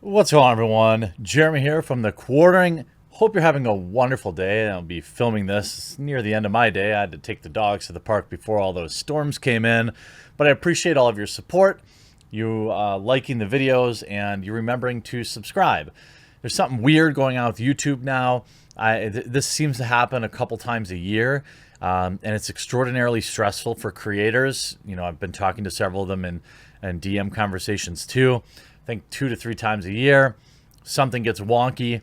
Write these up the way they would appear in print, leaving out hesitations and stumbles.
What's going on, everyone? Jeremy here from the Quartering. Hope you're having a wonderful day. I'll be filming this near the end of my day. I had to take the dogs to the park before all those storms came in. But I appreciate all of your support, you liking the videos, and you remembering to subscribe. There's something weird going on with YouTube now. This seems to happen a couple times a year, and it's extraordinarily stressful for creators. You know, I've been talking to several of them in DM conversations too. I think 2 to 3 times a year, something gets wonky,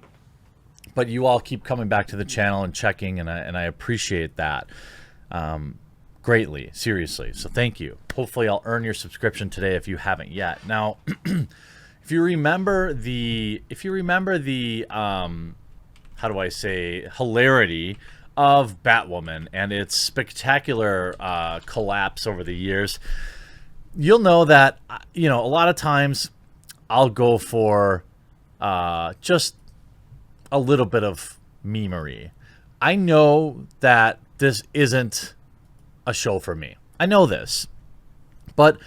but you all keep coming back to the channel and checking, and I appreciate that greatly, seriously. So thank you. Hopefully, I'll earn your subscription today if you haven't yet. Now, if you remember the how do I say, hilarity of Batwoman and its spectacular collapse over the years, you'll know that a lot of times I'll go for just a little bit of memery. I know that this isn't a show for me. I know this. But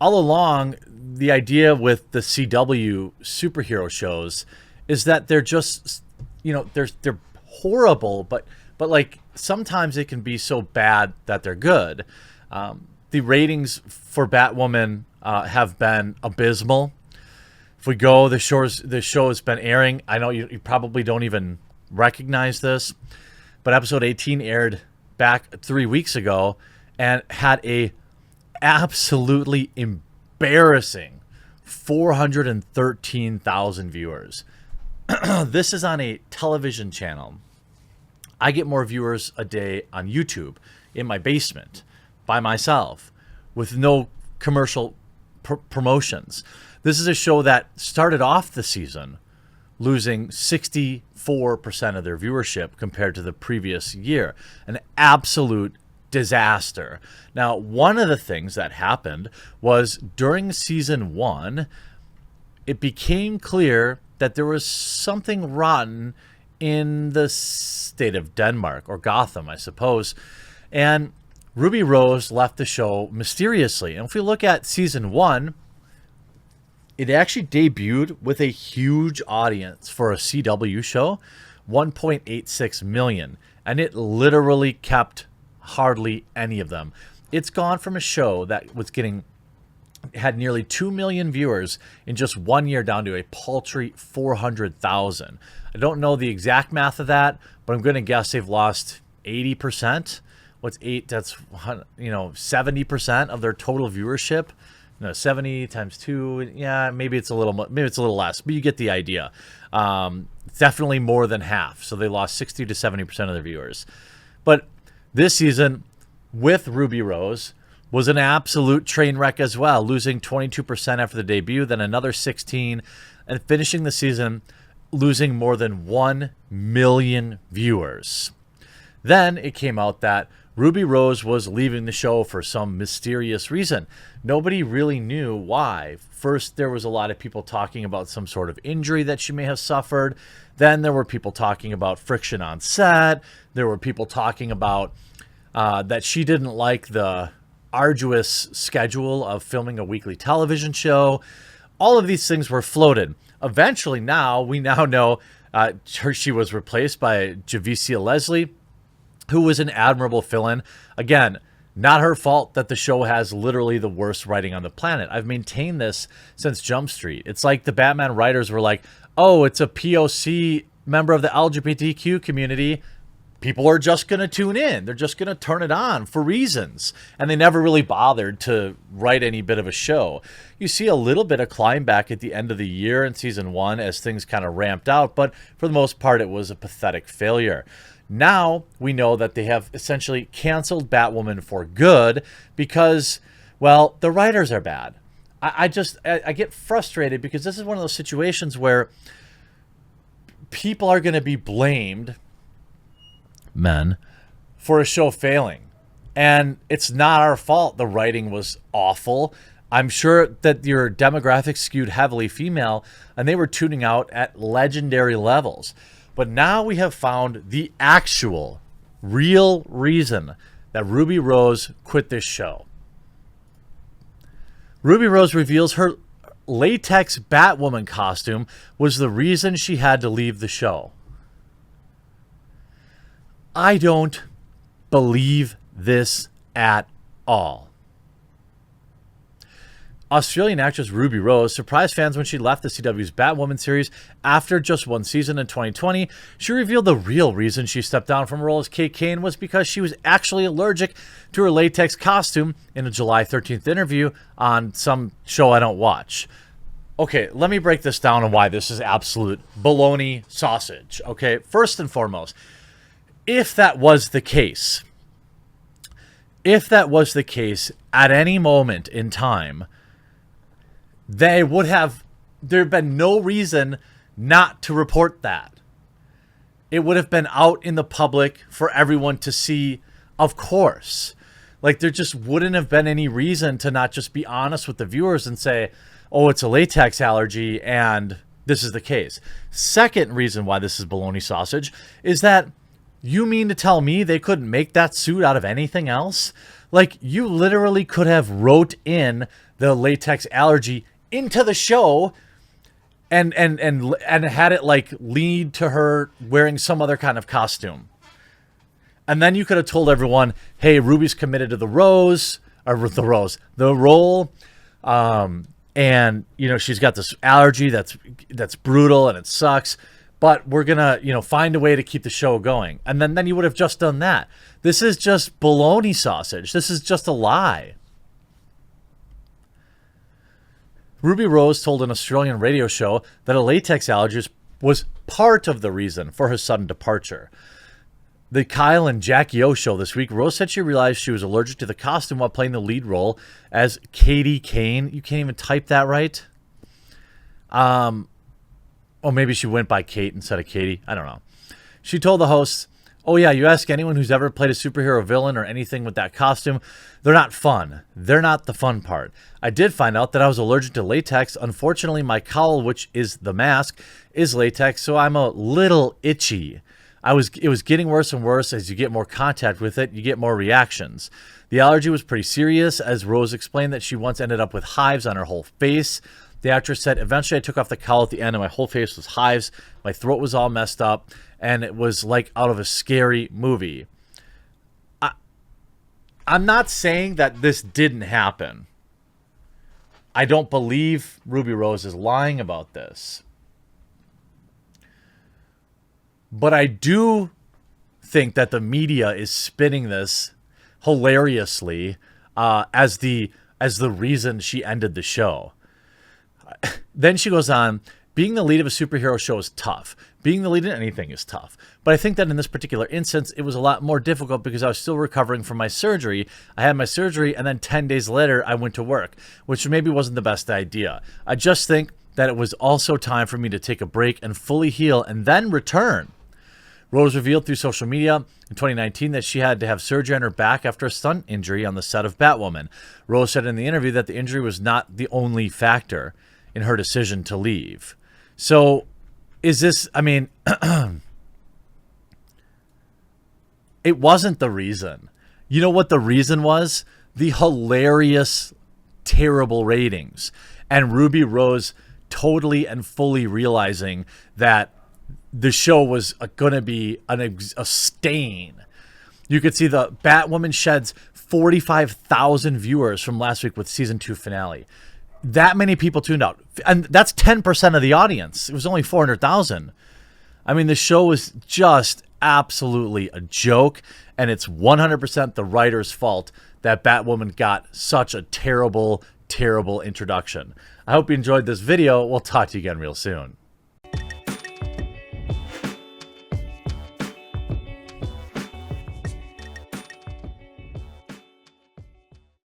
all along, the idea with the CW superhero shows is that they're just, they're horrible, but like sometimes it can be so bad that they're good. The ratings for Batwoman have been abysmal. If we go, the show has been airing. I know you probably don't even recognize this, but episode 18 aired back 3 weeks ago and had a absolutely embarrassing 413,000 viewers. This is on a television channel. I get more viewers a day on YouTube in my basement by myself with no commercial promotions. This is a show that started off the season losing 64% of their viewership compared to the previous year. An absolute disaster. Now, one of the things that happened was during season 1, it became clear that there was something rotten in the state of Denmark, or Gotham, I suppose. And Ruby Rose left the show mysteriously. And if we look at season 1, it actually debuted with a huge audience for a CW show, 1.86 million, and it literally kept hardly any of them. It's gone from a show that had nearly 2 million viewers in just 1 year down to a paltry 400,000. I don't know the exact math of that, but I'm going to guess they've lost 80%. What's 8? That's 70% of their total viewership. 70 times 2, yeah, maybe it's a little less, but you get the idea. Definitely more than half. So they lost 60 to 70% of their viewers. But this season with Ruby Rose was an absolute train wreck as well, losing 22% after the debut, then another 16, and finishing the season losing more than 1 million viewers. Then it came out that Ruby Rose was leaving the show for some mysterious reason. Nobody really knew why. First, there was a lot of people talking about some sort of injury that she may have suffered. Then there were people talking about friction on set. There were people talking about that she didn't like the arduous schedule of filming a weekly television show. All of these things were floated. Eventually, we now know she was replaced by Javicia Leslie, who was an admirable fill-in. Again, not her fault that the show has literally the worst writing on the planet. I've maintained this since Jump Street. It's like the Batman writers were like, oh, it's a POC member of the LGBTQ community. People are just going to tune in. They're just going to turn it on for reasons. And they never really bothered to write any bit of a show. You see a little bit of climb back at the end of the year in season 1 as things kind of ramped out, but for the most part, it was a pathetic failure. Now we know that they have essentially canceled Batwoman for good because, well, the writers are bad. I get frustrated because this is one of those situations where people are going to be blamed, men, for a show failing. And it's not our fault. The writing was awful. I'm sure that your demographic skewed heavily female, and they were tuning out at legendary levels. But now we have found the actual, real reason that Ruby Rose quit this show. Ruby Rose reveals her latex Batwoman costume was the reason she had to leave the show. I don't believe this at all. Australian actress Ruby Rose surprised fans when she left the CW's Batwoman series after just one season in 2020. She revealed the real reason she stepped down from her role as Kate Kane was because she was actually allergic to her latex costume in a July 13th interview on some show I don't watch. Okay, let me break this down and why this is absolute baloney sausage. Okay, first and foremost, if that was the case, at any moment in time, there'd been no reason not to report that. It would have been out in the public for everyone to see, of course. Like, there just wouldn't have been any reason to not just be honest with the viewers and say, oh, it's a latex allergy and this is the case. Second reason why this is baloney sausage is that you mean to tell me they couldn't make that suit out of anything else? Like, you literally could have wrote in the latex allergy into the show and had it like lead to her wearing some other kind of costume. And then you could have told everyone, hey, Ruby's committed to the role. And, you know, she's got this allergy that's brutal and it sucks, but we're going to, you know, find a way to keep the show going. And then you would have just done that. This is just baloney sausage. This is just a lie. Ruby Rose told an Australian radio show that a latex allergy was part of the reason for her sudden departure. The Kyle and Jackie O show this week, Rose said she realized she was allergic to the costume while playing the lead role as Katie Kane. You can't even type that right. Or maybe she went by Kate instead of Katie. I don't know. She told the hosts, oh yeah, you ask anyone who's ever played a superhero villain or anything with that costume, they're not fun. They're not the fun part. I did find out that I was allergic to latex. Unfortunately, my cowl, which is the mask, is latex, so I'm a little itchy. It was getting worse and worse. As you get more contact with it, you get more reactions. The allergy was pretty serious, as Rose explained that she once ended up with hives on her whole face. The actress said, eventually I took off the cowl at the end and my whole face was hives. My throat was all messed up and it was like out of a scary movie. I'm not saying that this didn't happen. I don't believe Ruby Rose is lying about this. But I do think that the media is spinning this hilariously as the reason she ended the show. Then she goes on, being the lead of a superhero show is tough. Being the lead in anything is tough. But I think that in this particular instance, it was a lot more difficult because I was still recovering from my surgery. I had my surgery, and then 10 days later, I went to work, which maybe wasn't the best idea. I just think that it was also time for me to take a break and fully heal and then return. Rose revealed through social media in 2019 that she had to have surgery on her back after a stunt injury on the set of Batwoman. Rose said in the interview that the injury was not the only factor in her decision to leave. So is this, I mean, it wasn't the reason. You know what the reason was? The hilarious, terrible ratings. And Ruby Rose totally and fully realizing that the show was going to be a stain. You could see the Batwoman sheds 45,000 viewers from last week with season 2 finale. That many people tuned out. And that's 10% of the audience. It was only 400,000. I mean, the show was just absolutely a joke. And it's 100% the writer's fault that Batwoman got such a terrible, terrible introduction. I hope you enjoyed this video. We'll talk to you again real soon.